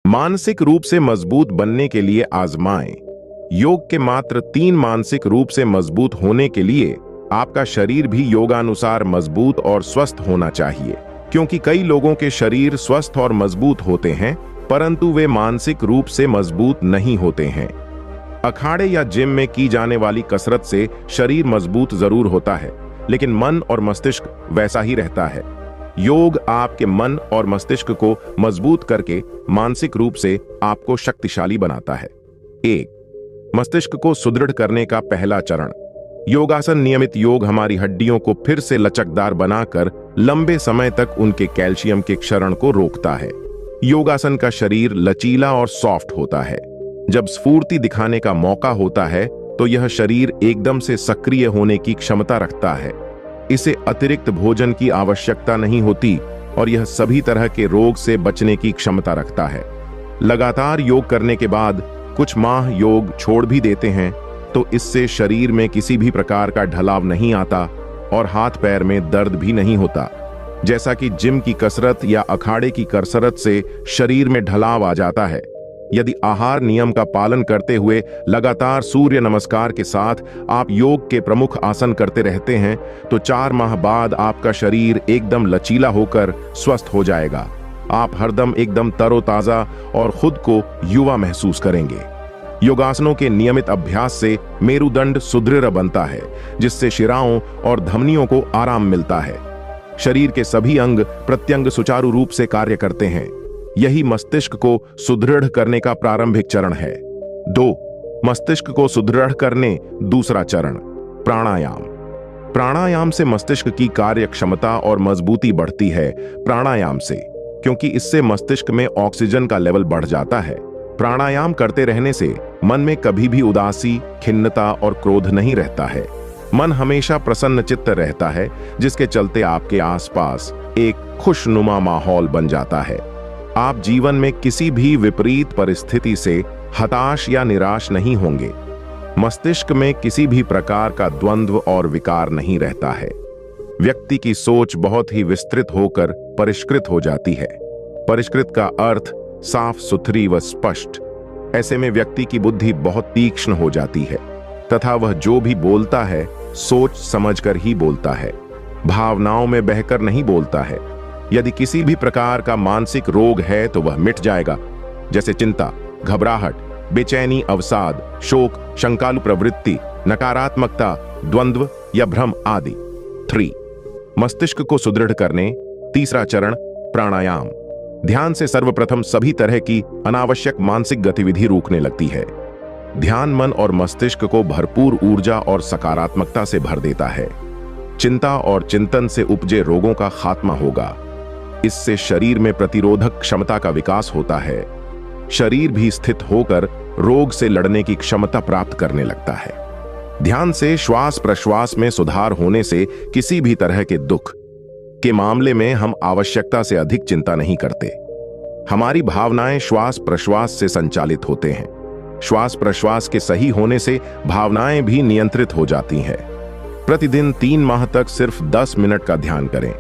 मानसिक रूप से मजबूत बनने के लिए आजमाएं। योग के मात्र 3 मानसिक रूप से मजबूत होने के लिए आपका शरीर भी योगानुसार मजबूत और स्वस्थ होना चाहिए, क्योंकि कई लोगों के शरीर स्वस्थ और मजबूत होते हैं परंतु वे मानसिक रूप से मजबूत नहीं होते हैं। अखाड़े या जिम में की जाने वाली कसरत से शरीर मजबूत जरूर होता है, लेकिन मन और मस्तिष्क वैसा ही रहता है। योग आपके मन और मस्तिष्क को मजबूत करके मानसिक रूप से आपको शक्तिशाली बनाता है। 1. मस्तिष्क को सुदृढ़ करने का पहला चरण। योगासन नियमित योग हमारी हड्डियों को फिर से लचकदार बनाकर लंबे समय तक उनके कैल्शियम के क्षरण को रोकता है। योगासन का शरीर लचीला और सॉफ्ट होता है। जब स्फूर्ति दिखाने का मौका होता है तो यह शरीर एकदम से सक्रिय होने की क्षमता रखता है। इसे अतिरिक्त भोजन की आवश्यकता नहीं होती और यह सभी तरह के रोग से बचने की क्षमता रखता है। लगातार योग करने के बाद कुछ माह योग छोड़ भी देते हैं तो इससे शरीर में किसी भी प्रकार का ढलाव नहीं आता और हाथ पैर में दर्द भी नहीं होता। जैसा कि जिम की कसरत या अखाड़े की कसरत से शरीर में ढलाव आ जाता है, यदि आहार नियम का पालन करते हुए लगातार सूर्य नमस्कार के साथ आप योग के प्रमुख आसन करते रहते हैं तो 4 माह बाद आपका शरीर एकदम लचीला होकर स्वस्थ हो जाएगा। आप हरदम एकदम तरोताजा और खुद को युवा महसूस करेंगे। योगासनों के नियमित अभ्यास से मेरुदंड सुदृढ़ बनता है, जिससे शिराओं और धमनियों को आराम मिलता है। शरीर के सभी अंग प्रत्यंग सुचारू रूप से कार्य करते हैं। यही मस्तिष्क को सुदृढ़ करने का प्रारंभिक चरण है। 2. मस्तिष्क को सुदृढ़ करने दूसरा चरण, प्राणायाम। प्राणायाम से मस्तिष्क की कार्य क्षमता और मजबूती बढ़ती है। प्राणायाम से, क्योंकि इससे मस्तिष्क में ऑक्सीजन का लेवल बढ़ जाता है। प्राणायाम करते रहने से मन में कभी भी उदासी, खिन्नता और क्रोध नहीं रहता है। मन हमेशा प्रसन्न चित्त रहता है, जिसके चलते आपके आसपास एक खुशनुमा माहौल बन जाता है। आप जीवन में किसी भी विपरीत परिस्थिति से हताश या निराश नहीं होंगे। मस्तिष्क में किसी भी प्रकार का द्वंद्व और विकार नहीं रहता है। व्यक्ति की सोच बहुत ही विस्तृत होकर परिष्कृत हो जाती है। परिष्कृत का अर्थ साफ सुथरी व स्पष्ट। ऐसे में व्यक्ति की बुद्धि बहुत तीक्ष्ण हो जाती है तथा वह जो भी बोलता है सोच समझकर ही बोलता है, भावनाओं में बहकर नहीं बोलता है। यदि किसी भी प्रकार का मानसिक रोग है तो वह मिट जाएगा, जैसे चिंता, घबराहट, बेचैनी, अवसाद, शोक, शंकालु प्रवृत्ति, नकारात्मकता, द्वंद्व या भ्रम आदि। 3. मस्तिष्क को सुदृढ़ करने तीसरा चरण, प्राणायाम। ध्यान से सर्वप्रथम सभी तरह की अनावश्यक मानसिक गतिविधि रोकने लगती है। ध्यान मन और मस्तिष्क को भरपूर ऊर्जा और सकारात्मकता से भर देता है। चिंता और चिंतन से उपजे रोगों का खात्मा होगा। इससे शरीर में प्रतिरोधक क्षमता का विकास होता है। शरीर भी स्थित होकर रोग से लड़ने की क्षमता प्राप्त करने लगता है। ध्यान से श्वास प्रश्वास में सुधार होने से किसी भी तरह के दुख के मामले में हम आवश्यकता से अधिक चिंता नहीं करते। हमारी भावनाएं श्वास प्रश्वास से संचालित होते हैं। श्वास प्रश्वास के सही होने से भावनाएं भी नियंत्रित हो जाती हैं। प्रतिदिन 3 माह तक सिर्फ 10 मिनट का ध्यान करें।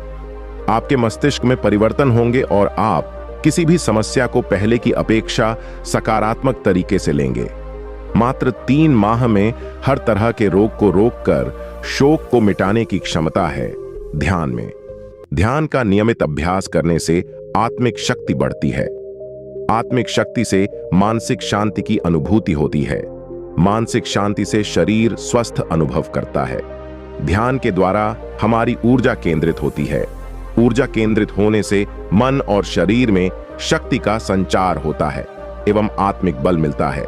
आपके मस्तिष्क में परिवर्तन होंगे और आप किसी भी समस्या को पहले की अपेक्षा सकारात्मक तरीके से लेंगे। मात्र 3 माह में हर तरह के रोग को रोककर शोक को मिटाने की क्षमता है ध्यान में। ध्यान का नियमित अभ्यास करने से आत्मिक शक्ति बढ़ती है। आत्मिक शक्ति से मानसिक शांति की अनुभूति होती है। मानसिक शांति से शरीर स्वस्थ अनुभव करता है। ध्यान के द्वारा हमारी ऊर्जा केंद्रित होती है। ऊर्जा केंद्रित होने से मन और शरीर में शक्ति का संचार होता है एवं आत्मिक बल मिलता है।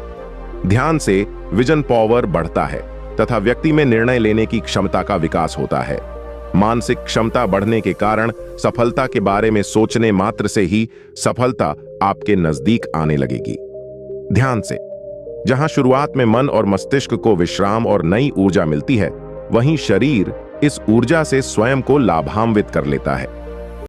ध्यान से विजन पावर बढ़ता है तथा व्यक्ति में निर्णय लेने की क्षमता का विकास होता है। मानसिक क्षमता बढ़ने के कारण सफलता के बारे में सोचने मात्र से ही सफलता आपके नजदीक आने लगेगी। ध्यान से जहां शुरुआत में मन और मस्तिष्क को विश्राम और नई ऊर्जा मिलती है, वहीं शरीर इस ऊर्जा से स्वयं को लाभान्वित कर लेता है।